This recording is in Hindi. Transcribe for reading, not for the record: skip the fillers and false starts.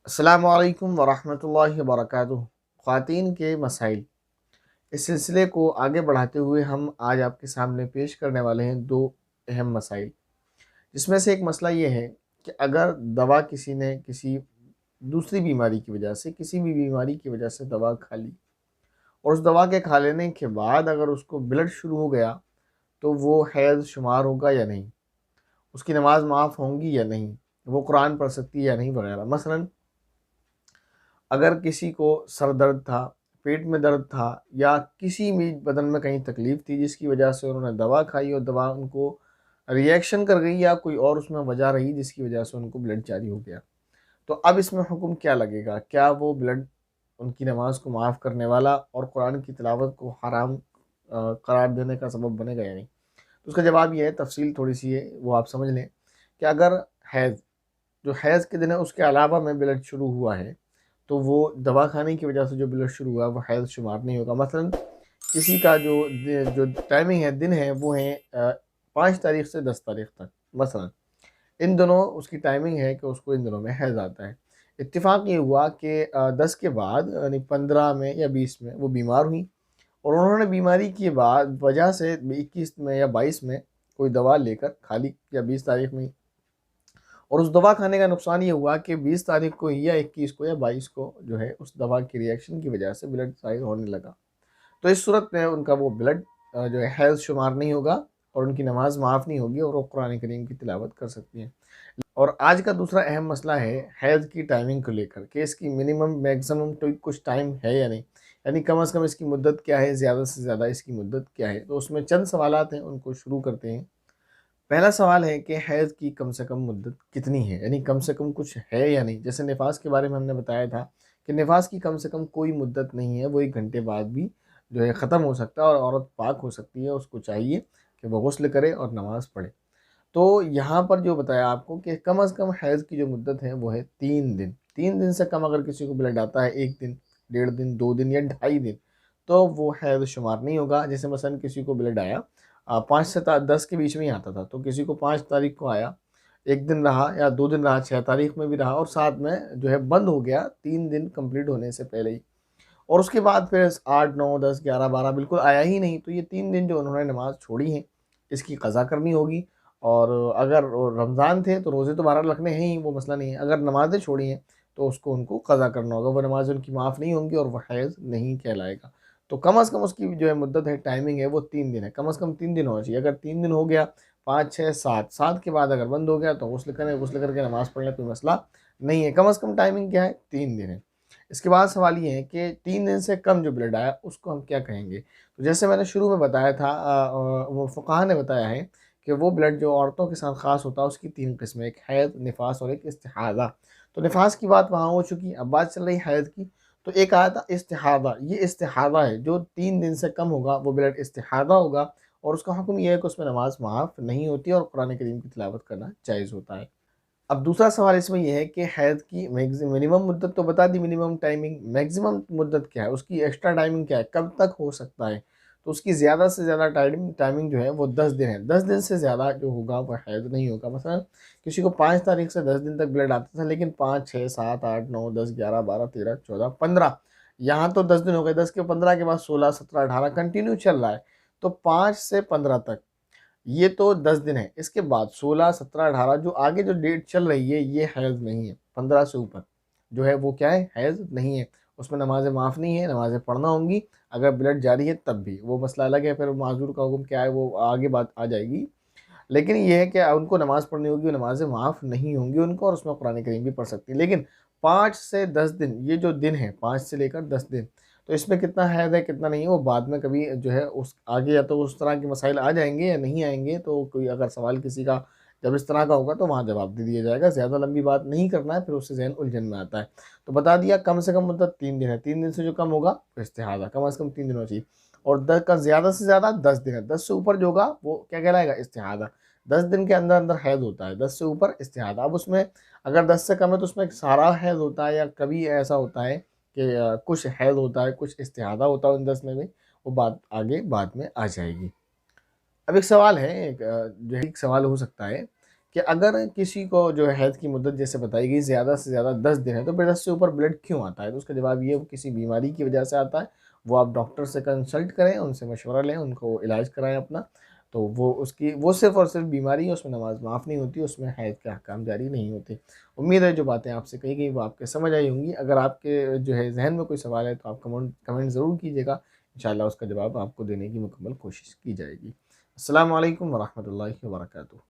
अस्सलामुअलैकुम वरहमतुल्लाहि वबरकातुहू। ख़वातीन के मसाइल, इस सिलसिले को आगे बढ़ाते हुए हम आज आपके सामने पेश करने वाले हैं दो अहम मसाइल, जिसमें से एक मसला ये है कि अगर दवा किसी ने किसी दूसरी बीमारी की वजह से, किसी भी बीमारी की वजह से दवा खा ली और उस दवा के खा लेने के बाद अगर उसको ब्लड शुरू हो गया तो वो हैज़ शुमार होगा या नहीं, उसकी नमाज माफ़ होंगी या नहीं, वो कुरान पढ़ सकती है या नहीं वगैरह। मसलन अगर किसी को सर दर्द था, पेट में दर्द था या किसी भी बदन में कहीं तकलीफ़ थी जिसकी वजह से उन्होंने दवा खाई और दवा उनको रिएक्शन कर गई या कोई और उसमें वजह रही जिसकी वजह से उनको ब्लड जारी हो गया, तो अब इसमें हुक्म क्या लगेगा? क्या वो ब्लड उनकी नमाज को माफ़ करने वाला और कुरान की तिलावत को हराम करार देने का सबब बनेगा या नहीं? तो उसका जवाब ये है, तफसील थोड़ी-सी है, वो आप समझ लें कि अगर हैज़ जो हैज़ के दिन है उसके अलावा में ब्लड शुरू हुआ है, तो वो दवा खाने की वजह से जो ब्लड शुरू हुआ वो हैज़ शुमार नहीं होगा। मसलन किसी का जो टाइमिंग है, दिन है, वो है 5 तारीख़ से 10 तारीख़ तक, मसलन इन दिनों उसकी टाइमिंग है कि उसको इन दिनों में हैज़ आता है। इत्तेफ़ाक ये हुआ कि 10 के बाद यानी 15 में या 20 में वो बीमार हुई और उन्होंने बीमारी की बाद वजह से 21 में या 22 में कोई दवा लेकर खा ली या 20 तारीख़ में, और उस दवा खाने का नुकसान ये हुआ कि 20 तारीख को या 21 को या 22 को जो है उस दवा की रिएक्शन की वजह से ब्लड ज़ाहिर होने लगा। तो इस सूरत में उनका वो ब्लड जो है हैज़ शुमार नहीं होगा और उनकी नमाज माफ़ नहीं होगी और वो कुरान करीम की तिलावत कर सकती हैं। और आज का दूसरा अहम मसला है हैज़ की टाइमिंग को लेकर कि इसकी मिनिमम मैक्सिमम तो कुछ टाइम है या नहीं, यानी कम से कम इसकी मुद्दत क्या है, ज़्यादा से ज़्यादा इसकी मुद्दत क्या है। तो उसमें चंद सवालात हैं, उनको शुरू करते हैं। पहला सवाल है कि हैज़ की कम से कम मुद्दत कितनी है, यानी कम से कम कुछ है या नहीं। जैसे निफास के बारे में हमने बताया था कि निफास की कम से कम कोई मुद्दत नहीं है, वो 1 घंटे बाद भी जो है ख़त्म हो सकता है और औरत पाक हो सकती है। उसको चाहिए कि वह गुस्ल करे और नमाज़ पढ़े। तो यहाँ पर जो बताया आपको कि कम से कम हैज़ की जो मुद्दत है वो है 3 दिन। 3 दिन से कम अगर किसी को ब्लड आता है, 1 दिन, डेढ़ दिन, 2 दिन या ढाई दिन, तो वो हैज़ शुमार नहीं होगा। जैसे मसलन किसी को ब्लड आया 5 से 10 के बीच में ही आता था, तो किसी को 5 तारीख को आया, 1 दिन रहा या 2 दिन रहा, 6 तारीख में भी रहा और साथ में जो है बंद हो गया 3 दिन कंप्लीट होने से पहले ही, और उसके बाद फिर 8, 9, 10, 11, 12 बिल्कुल आया ही नहीं, तो ये 3 दिन जो उन्होंने नमाज़ छोड़ी है, इसकी क़ज़ा करनी होगी। और अगर रमज़ान थे तो रोज़े तो बहरहाल रखने हैं ही, वो मसला नहीं है। अगर नमाज़ें छोड़ी हैं तो उसको उनको क़ज़ा करना होगा, वो नमाज़ें उनकी माफ़ नहीं होंगी और वो हैज़ नहीं कहलाएगा। तो कम से कम उसकी जो है मुद्दत है, टाइमिंग है, वो 3 दिन है। कम से कम 3 दिन होना चाहिए। अगर 3 दिन हो गया, 5, 6, 7, 7 के बाद अगर बंद हो गया तो गुस्ल करें, गुस्ल करके नमाज़ पढ़ लें, कोई मसला नहीं है। कम से कम टाइमिंग क्या है? 3 दिन है। इसके बाद सवाल ये है कि 3 दिन से कम जो ब्लड आया उसको हम क्या कहेंगे? तो जैसे मैंने शुरू में बताया था, वो फ़ुक़हा ने बताया है कि वो ब्लड जो औरतों के साथ ख़ास होता है उसकी 3 किस्में, एक हैज़, निफ़ास और एक इस्तिहाज़ा। तो निफ़ास की बात वहाँ हो चुकी, अब बात चल रही हैज़ की। तो एक आया था इस्तिहाज़ा, ये इस्तिहाज़ा है, जो 3 दिन से कम होगा वो ब्लड इस्तिहाज़ा होगा और उसका हुक्म ये है कि उसमें नमाज़ माफ़ नहीं होती और कुरान करीम की तिलावत करना जायज़ होता है। अब दूसरा सवाल इसमें ये है कि हैज़ की मिनिमम मुद्दत तो बता दी, मिनिमम टाइमिंग, मैक्सिमम मुद्दत क्या है, उसकी एक्स्ट्रा टाइमिंग क्या है, कब तक हो सकता है? तो उसकी ज़्यादा से ज़्यादा टाइमिंग जो है वो 10 दिन है। 10 दिन से ज़्यादा जो होगा वो हैज़ नहीं होगा। मसलन किसी को 5 तारीख से 10 दिन तक ब्लड आता था, लेकिन 5, 6, 7, 8, 9, 10, 11, 12, 13, 14, 15, यहाँ तो 10 दिन हो गए, 10 के 15 के बाद 16, 17, 18 कंटिन्यू चल रहा है। तो 5 से 15 तक ये तो 10 दिन है। इसके बाद 16, 17, 18 जो आगे जो डेट चल रही है ये हैज़ नहीं है। 15 से ऊपर जो है वो क्या है? हैज़ नहीं है। उसमें नमाज़ें माफ़ नहीं है, नमाज़ें पढ़ना होंगी। अगर ब्लड जारी है तब भी, वो मसला अलग है, फिर माज़ूर का हुक्म क्या है वो आगे बात आ जाएगी। लेकिन ये है कि उनको नमाज़ पढ़नी होगी, नमाज़ें माफ़ नहीं होंगी उनको और उसमें कुरान करीम भी पढ़ सकती है। लेकिन 5 से 10 दिन, ये जो दिन है 5 से लेकर 10 दिन, तो इसमें कितना हैज़ है कितना नहीं है वो बाद में कभी जो है उस आगे या तो उस तरह के मसाइल आ जाएँगे या नहीं आएँगे, तो कोई अगर सवाल किसी का जब इस तरह का होगा तो वहाँ जवाब दे दिया जाएगा। ज़्यादा लंबी बात नहीं करना है, फिर उससे ज़हन उलझन में आता है। तो बता दिया कम से कम मुद्दत 3 दिन है, 3 दिन से जो कम होगा तो इस्तिहाज़ा, कम से कम 3 दिन होना चाहिए। और द का ज़्यादा से ज़्यादा 10 दिन है, 10 से ऊपर जो होगा वो क्या कहलाएगा? इस्तिहाज़ा। 10 दिन के अंदर-अंदर हैज़ होता है, 10 से ऊपर इस्तिहाज़ा। अब उसमें अगर 10 से कम है तो उसमें सारा हैज़ होता है या कभी ऐसा होता है कि कुछ हैज़ होता है, कुछ इस्तिहाज़ा होता है उन 10 में भी, वो बात आगे बाद में आ जाएगी। अब एक सवाल है, जो है एक सवाल हो सकता है कि अगर किसी को जो है हैज़ की मुद्दत जैसे बताई गई ज़्यादा से ज़्यादा 10 दिन है, तो फिर 10 से ऊपर ब्लड क्यों आता है? तो उसका जवाब ये है, वो किसी बीमारी की वजह से आता है। वो आप डॉक्टर से कंसल्ट करें, उनसे मशवरा लें, उनको इलाज कराएँ अपना, तो वो सिर्फ़ और सिर्फ़ बीमारी है, उसमें नमाज़ माफ़ नहीं होती, उसमें हैज़ के अहकाम जारी नहीं होते। उम्मीद है जो बातें आपसे कही गई वो आपके समझ आई होंगी। अगर आपके जो है ज़हन में कोई सवाल है तो आप कमेंट ज़रूर कीजिएगा। इंशाअल्लाह उसका जवाब आपको देने की मुकम्मल कोशिश की जाएगी। अस्सलामु अलैकुम व रहमतुल्लाहि व बरकातुहू।